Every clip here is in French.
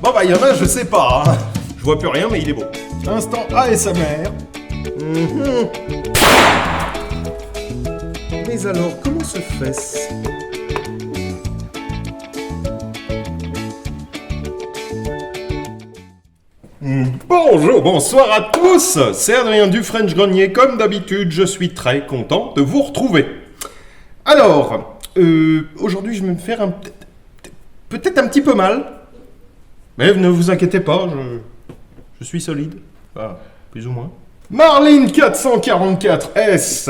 Bon bah il y en a, je sais pas. Hein. Je vois plus rien, mais il est beau. Instant ASMR. Mais alors, comment se fait-ce ? Bonjour, bonsoir à tous. C'est Adrien du French Grenier. Comme d'habitude, je suis très content de vous retrouver. Alors, aujourd'hui, je vais me faire peut-être un petit peu mal. Mais ne vous inquiétez pas, je suis solide. Enfin, plus ou moins. Marlin 444S.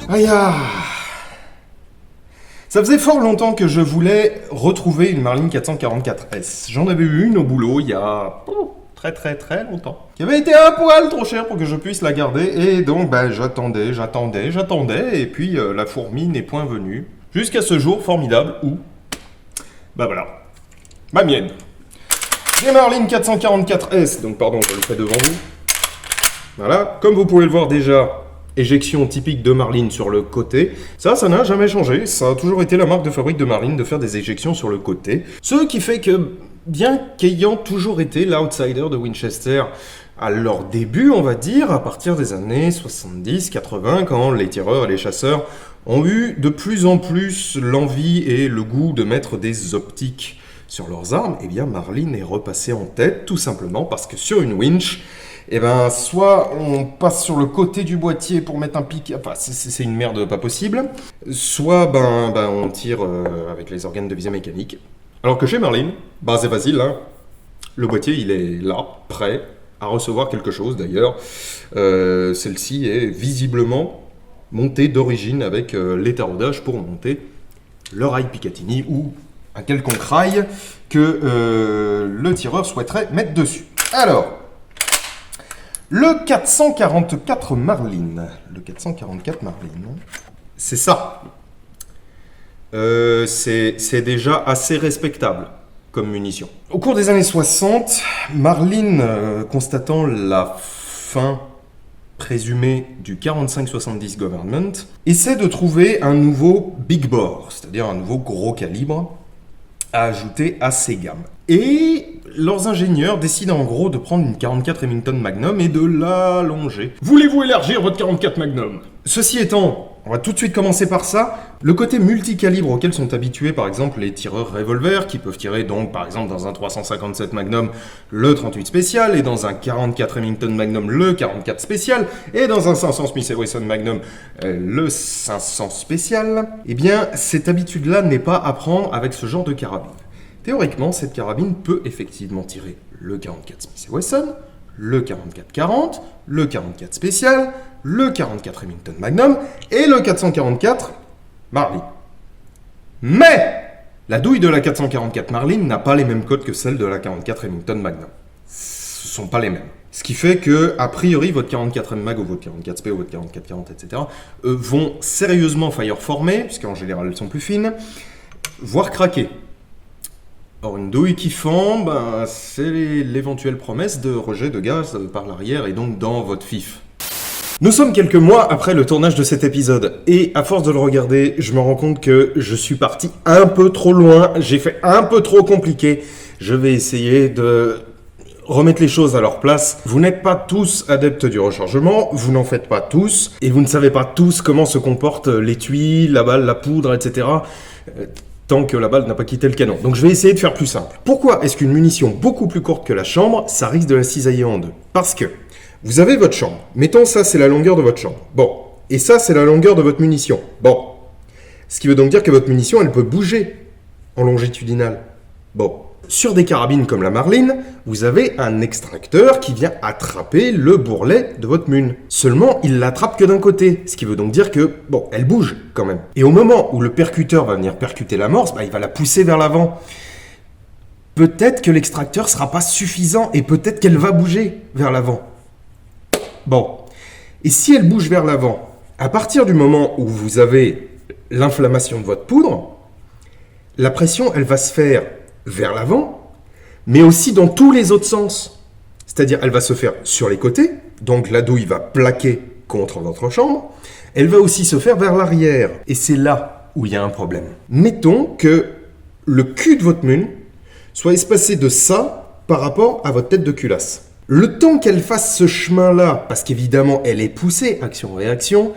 Aïe. Ça faisait fort longtemps que je voulais retrouver une Marlin 444S. J'en avais eu une au boulot il y a très longtemps. Qui avait été un poil trop cher pour que je puisse la garder. Et donc j'attendais. Et puis la fourmi n'est point venue. Jusqu'à ce jour formidable où... voilà. Ma mienne. Les Marlin 444S. Donc pardon, je le fais devant vous. Voilà. Comme vous pouvez le voir déjà... Éjection typique de Marlin sur le côté. Ça n'a jamais changé. Ça a toujours été la marque de fabrique de Marlin de faire des éjections sur le côté. Ce qui fait que, bien qu'ayant toujours été l'outsider de Winchester à leur début, on va dire, à partir des années 70-80, quand les tireurs et les chasseurs ont eu de plus en plus l'envie et le goût de mettre des optiques sur leurs armes, eh bien Marlin est repassé en tête, tout simplement parce que sur une winch, soit on passe sur le côté du boîtier pour mettre un pic, enfin c'est une merde pas possible, soit on tire avec les organes de visée mécanique. Alors que chez Marlin, c'est facile, hein. Le boîtier il est là, prêt à recevoir quelque chose d'ailleurs. Celle-ci est visiblement montée d'origine avec l'étaraudage pour monter le rail Picatinny ou un quelconque rail que le tireur souhaiterait mettre dessus. Alors... Le 444 Marlin. C'est ça. C'est déjà assez respectable comme munition. Au cours des années 60, Marlin, constatant la fin présumée du 45-70 Government, essaie de trouver un nouveau big bore, c'est-à-dire un nouveau gros calibre, à ajouter à ses gammes. Et leurs ingénieurs décident en gros de prendre une 44 Remington Magnum et de l'allonger. Voulez-vous élargir votre 44 Magnum ? Ceci étant, on va tout de suite commencer par ça. Le côté multicalibre auquel sont habitués par exemple les tireurs revolver, qui peuvent tirer donc par exemple dans un 357 Magnum le 38 spécial, et dans un 44 Remington Magnum le 44 spécial, et dans un 500 Smith & Wesson Magnum le 500 spécial, eh bien cette habitude-là n'est pas à prendre avec ce genre de carabine. Théoriquement, cette carabine peut effectivement tirer le 44 Smith & Wesson, le 44-40, le 44 spécial, le 44 Remington Magnum et le 444 Marlin. Mais la douille de la 444 Marlin n'a pas les mêmes codes que celle de la 44 Remington Magnum. Ce ne sont pas les mêmes. Ce qui fait que, a priori, votre 44 Mag ou votre 44 SP ou votre 44-40, etc. Vont sérieusement fireformer, puisqu'en général elles sont plus fines, voire craquer. Or, une douille qui fend, c'est l'éventuelle promesse de rejet de gaz par l'arrière et donc dans votre fif. Nous sommes quelques mois après le tournage de cet épisode et à force de le regarder, je me rends compte que je suis parti un peu trop loin, j'ai fait un peu trop compliqué. Je vais essayer de remettre les choses à leur place. Vous n'êtes pas tous adeptes du rechargement, vous n'en faites pas tous, et vous ne savez pas tous comment se comportent l'étui, la balle, la poudre, etc. tant que la balle n'a pas quitté le canon. Donc je vais essayer de faire plus simple. Pourquoi est-ce qu'une munition beaucoup plus courte que la chambre, ça risque de la cisailler en deux? Parce que vous avez votre chambre. Mettons ça, c'est la longueur de votre chambre. Bon. Et ça, c'est la longueur de votre munition. Bon. Ce qui veut donc dire que votre munition, elle peut bouger en longitudinal. Bon. Sur des carabines comme la Marlin, vous avez un extracteur qui vient attraper le bourrelet de votre mun. Seulement, il l'attrape que d'un côté, ce qui veut donc dire que, bon, elle bouge quand même. Et au moment où le percuteur va venir percuter l'amorce, il va la pousser vers l'avant. Peut-être que l'extracteur sera pas suffisant et peut-être qu'elle va bouger vers l'avant. Bon. Et si elle bouge vers l'avant, à partir du moment où vous avez l'inflammation de votre poudre, la pression, elle va se faire vers l'avant, mais aussi dans tous les autres sens. C'est-à-dire, elle va se faire sur les côtés, donc la douille va plaquer contre votre chambre. Elle va aussi se faire vers l'arrière, et c'est là où il y a un problème. Mettons que le cul de votre mun soit espacé de ça par rapport à votre tête de culasse. Le temps qu'elle fasse ce chemin-là, parce qu'évidemment, elle est poussée, action-réaction,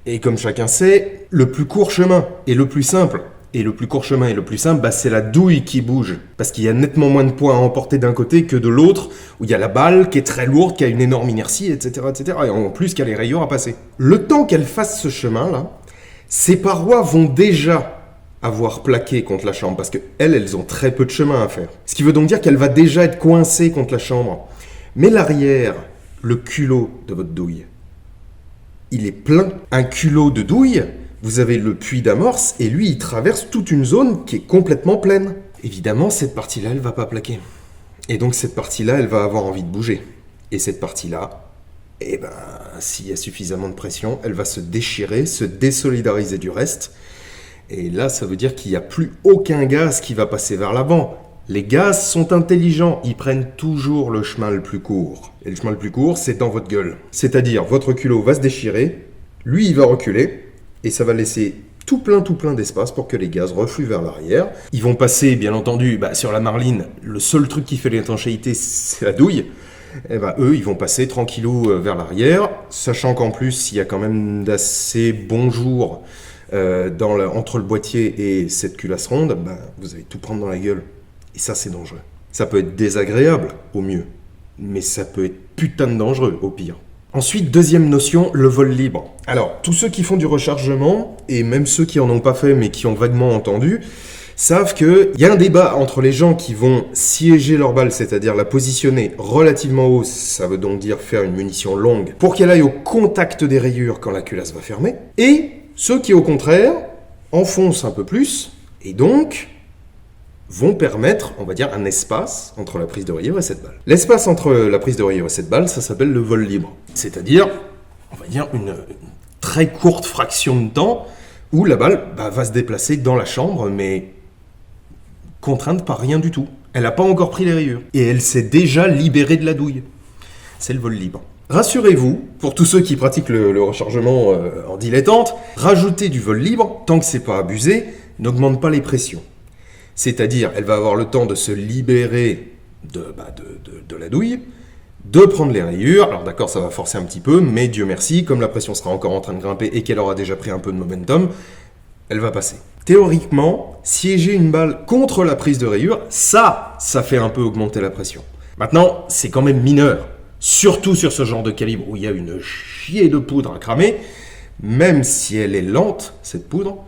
et comme chacun sait, le plus court chemin est le plus simple. Et le plus court chemin et le plus simple, c'est la douille qui bouge. Parce qu'il y a nettement moins de poids à emporter d'un côté que de l'autre, où il y a la balle qui est très lourde, qui a une énorme inertie, etc., etc. Et en plus, qu'il y a les rayures à passer. Le temps qu'elle fasse ce chemin-là, ses parois vont déjà avoir plaqué contre la chambre, parce qu'elles ont très peu de chemin à faire. Ce qui veut donc dire qu'elle va déjà être coincée contre la chambre. Mais l'arrière, le culot de votre douille, il est plein. Un culot de douille, vous avez le puits d'amorce et lui, il traverse toute une zone qui est complètement pleine. Évidemment, cette partie-là, elle va pas plaquer. Et donc, cette partie-là, elle va avoir envie de bouger. Et cette partie-là, s'il y a suffisamment de pression, elle va se déchirer, se désolidariser du reste. Et là, ça veut dire qu'il n'y a plus aucun gaz qui va passer vers l'avant. Les gaz sont intelligents, ils prennent toujours le chemin le plus court. Et le chemin le plus court, c'est dans votre gueule. C'est-à-dire, votre culot va se déchirer, lui, il va reculer, et ça va laisser tout plein d'espace pour que les gaz refluent vers l'arrière. Ils vont passer, bien entendu, sur la Marlin, le seul truc qui fait l'étanchéité, c'est la douille. Et eux, ils vont passer tranquillou vers l'arrière, sachant qu'en plus, il y a quand même d'assez bons jours entre le boîtier et cette culasse ronde, vous allez tout prendre dans la gueule. Et ça, c'est dangereux. Ça peut être désagréable, au mieux, mais ça peut être putain de dangereux, au pire. Ensuite, deuxième notion, le vol libre. Alors, tous ceux qui font du rechargement, et même ceux qui en ont pas fait, mais qui ont vaguement entendu, savent qu'il y a un débat entre les gens qui vont siéger leur balle, c'est-à-dire la positionner relativement haut, ça veut donc dire faire une munition longue, pour qu'elle aille au contact des rayures quand la culasse va fermer, et ceux qui, au contraire, enfoncent un peu plus, et donc vont permettre, on va dire, un espace entre la prise de rayure et cette balle. L'espace entre la prise de rayure et cette balle, ça s'appelle le vol libre. C'est-à-dire, on va dire, une très courte fraction de temps où la balle va se déplacer dans la chambre, mais contrainte par rien du tout. Elle n'a pas encore pris les rayures. Et elle s'est déjà libérée de la douille. C'est le vol libre. Rassurez-vous, pour tous ceux qui pratiquent le rechargement en dilettante, rajouter du vol libre, tant que c'est pas abusé, n'augmente pas les pressions. C'est-à-dire, elle va avoir le temps de se libérer de la douille, de prendre les rayures. Alors d'accord, ça va forcer un petit peu, mais Dieu merci, comme la pression sera encore en train de grimper et qu'elle aura déjà pris un peu de momentum, elle va passer. Théoriquement, siéger une balle contre la prise de rayure, ça fait un peu augmenter la pression. Maintenant, c'est quand même mineur. Surtout sur ce genre de calibre où il y a une chier de poudre à cramer, même si elle est lente, cette poudre,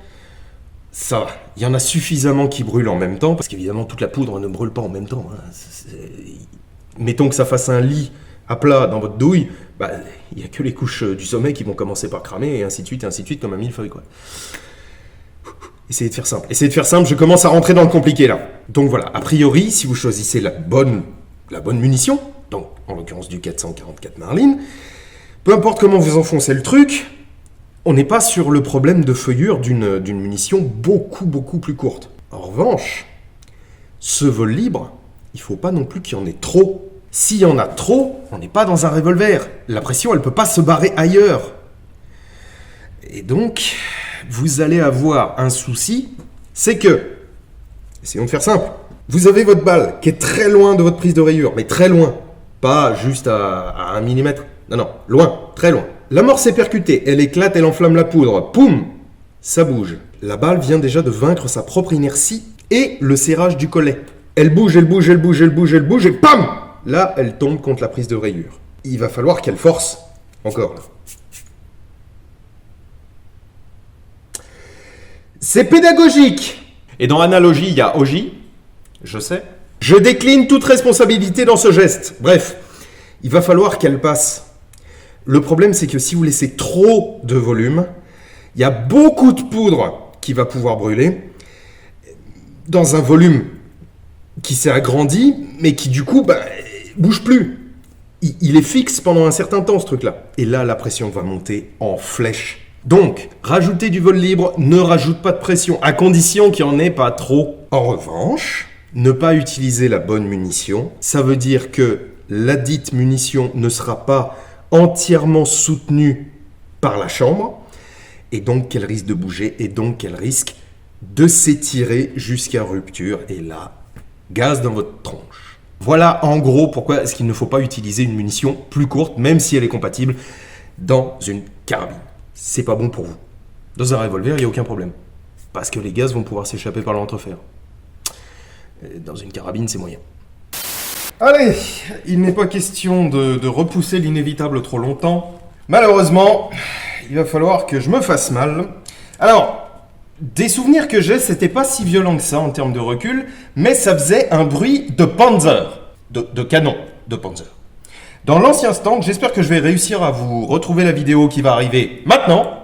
ça va. Il y en a suffisamment qui brûlent en même temps, parce qu'évidemment, toute la poudre ne brûle pas en même temps. Mettons que ça fasse un lit à plat dans votre douille, il n'y a que les couches du sommet qui vont commencer par cramer, et ainsi de suite, comme un millefeuille, quoi. Essayez de faire simple. Je commence à rentrer dans le compliqué, là. Donc voilà, a priori, si vous choisissez la bonne munition, donc en l'occurrence du 444 Marlin, peu importe comment vous enfoncez le truc, on n'est pas sur le problème de feuillure d'une munition beaucoup plus courte. En revanche, ce vol libre, il ne faut pas non plus qu'il y en ait trop. S'il y en a trop, on n'est pas dans un revolver. La pression, elle ne peut pas se barrer ailleurs. Et donc, vous allez avoir un souci, c'est que, essayons de faire simple, vous avez votre balle qui est très loin de votre prise de rayure, mais très loin, pas juste à 1 mm, non, loin, très loin. L'amorce est percutée, elle éclate, elle enflamme la poudre, poum, Ça bouge. La balle vient déjà de vaincre sa propre inertie et le serrage du collet. Elle bouge, elle bouge, elle bouge, elle bouge, elle bouge, et PAM! Là, elle tombe contre la prise de rayure. Il va falloir qu'elle force. Encore là. C'est pédagogique! Et dans analogie, il y a oji. Je sais. Je décline toute responsabilité dans ce geste. Bref, il va falloir qu'elle passe. Le problème, c'est que si vous laissez trop de volume, il y a beaucoup de poudre qui va pouvoir brûler dans un volume qui s'est agrandi, mais qui du coup, bouge plus. Il est fixe pendant un certain temps, ce truc-là. Et là, la pression va monter en flèche. Donc, rajouter du vol libre ne rajoute pas de pression, à condition qu'il n'y en ait pas trop. En revanche, ne pas utiliser la bonne munition, ça veut dire que la dite munition ne sera pas entièrement soutenue par la chambre, et donc qu'elle risque de bouger, et donc qu'elle risque de s'étirer jusqu'à rupture, et là, gaz dans votre tronche. Voilà en gros pourquoi est-ce qu'il ne faut pas utiliser une munition plus courte, même si elle est compatible, dans une carabine. C'est pas bon pour vous. Dans un revolver, il n'y a aucun problème. Parce que les gaz vont pouvoir s'échapper par l'entrefer. Dans une carabine, c'est moyen. Allez, il n'est pas question de repousser l'inévitable trop longtemps. Malheureusement, il va falloir que je me fasse mal. Alors, des souvenirs que j'ai, c'était pas si violent que ça en termes de recul, mais ça faisait un bruit de Panzer, de canon de Panzer. Dans l'ancien stand, j'espère que je vais réussir à vous retrouver la vidéo qui va arriver maintenant.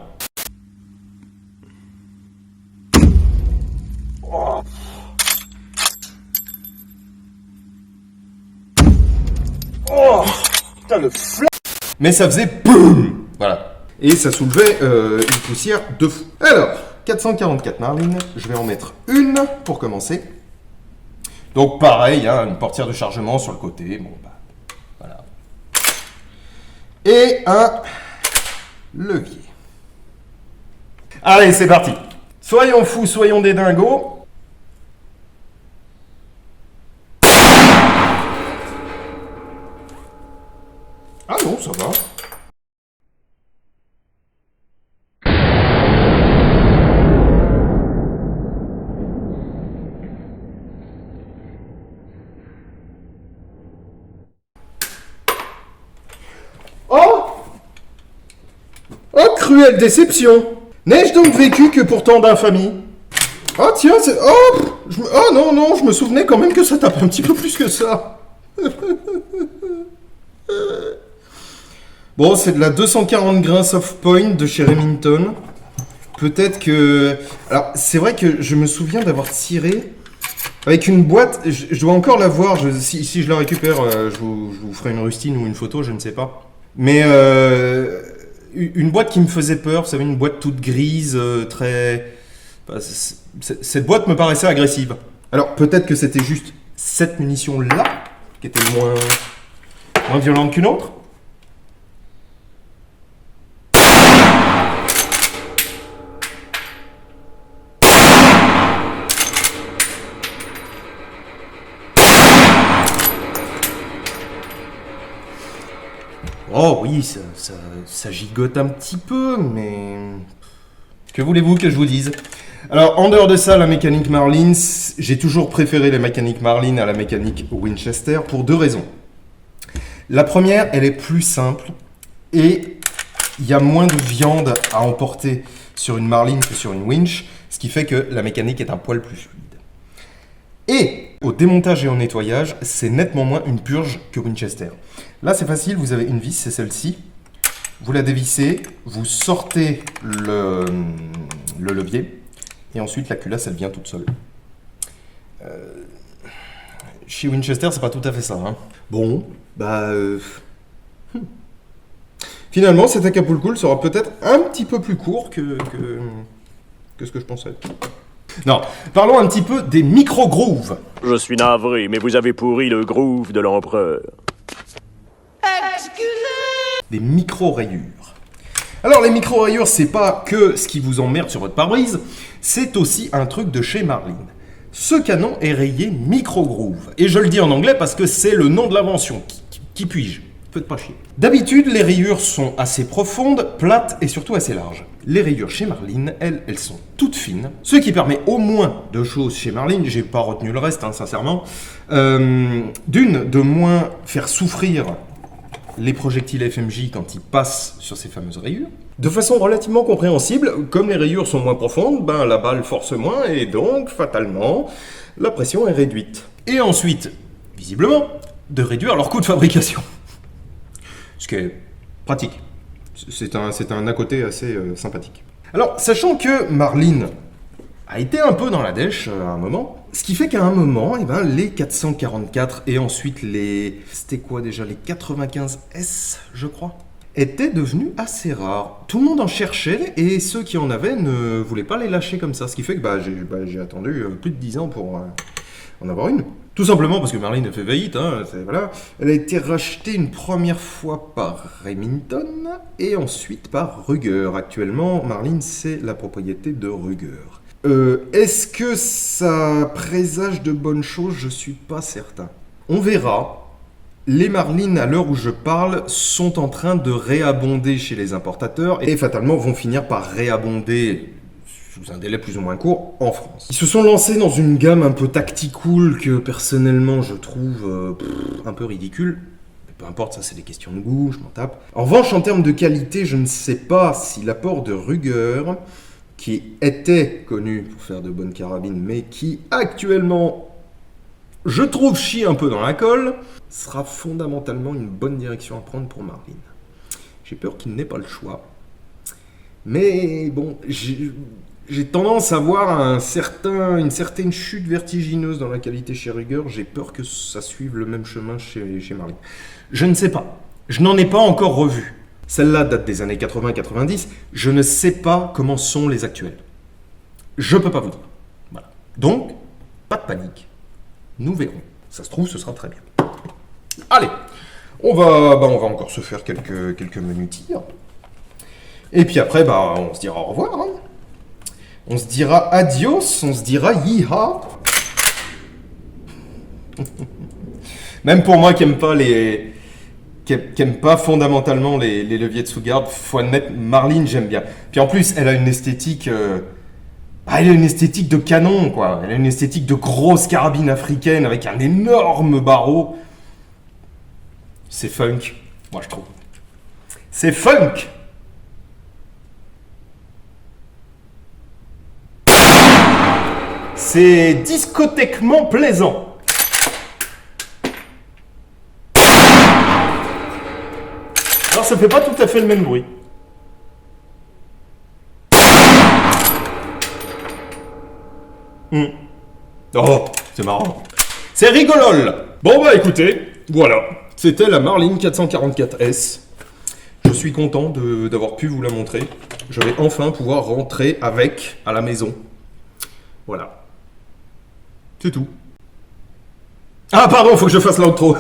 Oh. Oh. Putain, le flash. Mais ça faisait BOUM. Voilà. Et ça soulevait une poussière de fou. Alors, 444 Marlin, je vais en mettre une pour commencer. Donc pareil, hein, une portière de chargement sur le côté. Bon, voilà. Et un levier. Allez, c'est parti. Soyons fous, soyons des dingos. Ah non, ça va. Cruelle déception. N'ai-je donc vécu que pour tant d'infamie? Ah tiens, c'est... Oh non, je me souvenais quand même que ça tape un petit peu plus que ça. Bon, c'est de la 240 grains soft point de chez Remington. Peut-être que... Alors, c'est vrai que je me souviens d'avoir tiré avec une boîte... Je dois encore la voir. Si je la récupère, je vous ferai une rustine ou une photo, je ne sais pas. Mais... une boîte qui me faisait peur, vous savez, une boîte toute grise, très... Cette boîte me paraissait agressive. Alors, peut-être que c'était juste cette munition-là, qui était moins violente qu'une autre. Oh oui, ça gigote un petit peu, mais... Que voulez-vous que je vous dise? Alors, en dehors de ça, la mécanique Marlin, j'ai toujours préféré la mécanique Marlin à la mécanique Winchester pour deux raisons. La première, elle est plus simple et il y a moins de viande à emporter sur une Marlin que sur une Winch, ce qui fait que la mécanique est un poil plus fluide. Et au démontage et au nettoyage, c'est nettement moins une purge que Winchester. Là, c'est facile, vous avez une vis, c'est celle-ci. Vous la dévissez, vous sortez le levier, et ensuite la culasse, elle vient toute seule. Chez Winchester, c'est pas tout à fait ça. Hein. Bon, Finalement, cet Acapulco sera peut-être un petit peu plus court que ce que je pensais. Non, parlons un petit peu des micro-grooves. Je suis navré, mais vous avez pourri le groove de l'empereur. Excusez! Des micro-rayures. Alors, les micro-rayures, c'est pas que ce qui vous emmerde sur votre pare-brise, c'est aussi un truc de chez Marlin. Ce canon est rayé micro-groove. Et je le dis en anglais parce que c'est le nom de l'invention. Qui puis-je? Faites pas chier. D'habitude, les rayures sont assez profondes, plates et surtout assez larges. Les rayures chez Marlin, elles sont toutes fines, ce qui permet au moins deux choses chez Marlin, j'ai pas retenu le reste, sincèrement. D'une, de moins faire souffrir les projectiles FMJ quand ils passent sur ces fameuses rayures. De façon relativement compréhensible, comme les rayures sont moins profondes, la balle force moins et donc, fatalement, la pression est réduite. Et ensuite, visiblement, de réduire leur coût de fabrication. Ce qui est pratique. C'est un à côté assez sympathique. Alors, sachant que Marlin a été un peu dans la dèche à un moment, ce qui fait qu'à un moment, les 444 et ensuite les... C'était quoi déjà? Les 95S, je crois, étaient devenus assez rares. Tout le monde en cherchait et ceux qui en avaient ne voulaient pas les lâcher comme ça. Ce qui fait que j'ai attendu plus de 10 ans pour en avoir une. Tout simplement parce que Marlin a fait faillite, voilà. Elle a été rachetée une première fois par Remington et ensuite par Ruger. Actuellement, Marlin, c'est la propriété de Ruger. Est-ce que ça présage de bonnes choses? Je suis pas certain. On verra. Les Marlin, à l'heure où je parle, sont en train de réabonder chez les importateurs et fatalement vont finir par réabonder sous un délai plus ou moins court en France. Ils se sont lancés dans une gamme un peu tacticool que personnellement je trouve un peu ridicule. Mais peu importe, ça c'est des questions de goût, je m'en tape. En revanche, en termes de qualité, je ne sais pas si l'apport de Ruger, qui était connu pour faire de bonnes carabines, mais qui actuellement, je trouve, chie un peu dans la colle, sera fondamentalement une bonne direction à prendre pour Marlin. J'ai peur qu'il n'ait pas le choix. Mais bon, j'ai tendance à voir une certaine chute vertigineuse dans la qualité chez Ruger. J'ai peur que ça suive le même chemin chez Marlin. Je ne sais pas. Je n'en ai pas encore revu. Celle-là date des années 80-90. Je ne sais pas comment sont les actuels. Je peux pas vous dire. Voilà. Donc, pas de panique. Nous verrons. Ça se trouve, ce sera très bien. Allez, on va encore se faire quelques menus tirs. Et puis après, on se dira au revoir. On se dira adios, on se dira yiha. Même pour moi qui aime pas fondamentalement les leviers de sous-garde, faut admettre, Marlin j'aime bien. Puis en plus, elle a une esthétique, de canon, quoi. Elle a une esthétique de grosse carabine africaine avec un énorme barreau. C'est funk, moi je trouve. C'est funk. C'est discothèquement plaisant. Alors ça fait pas tout à fait le même bruit. Oh, c'est marrant. C'est rigolol. Bon écoutez, voilà. C'était la Marlin 444S. Je suis content d'avoir pu vous la montrer. Je vais enfin pouvoir rentrer avec à la maison. Voilà. C'est tout. Ah pardon, faut que je fasse l'outro.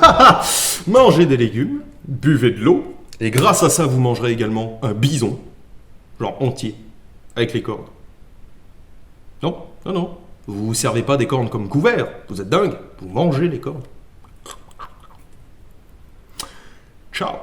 Mangez des légumes, buvez de l'eau, et grâce à ça, vous mangerez également un bison, genre entier, avec les cornes. Non. Vous ne servez pas des cornes comme couvert, vous êtes dingue, vous mangez les cornes. Ciao.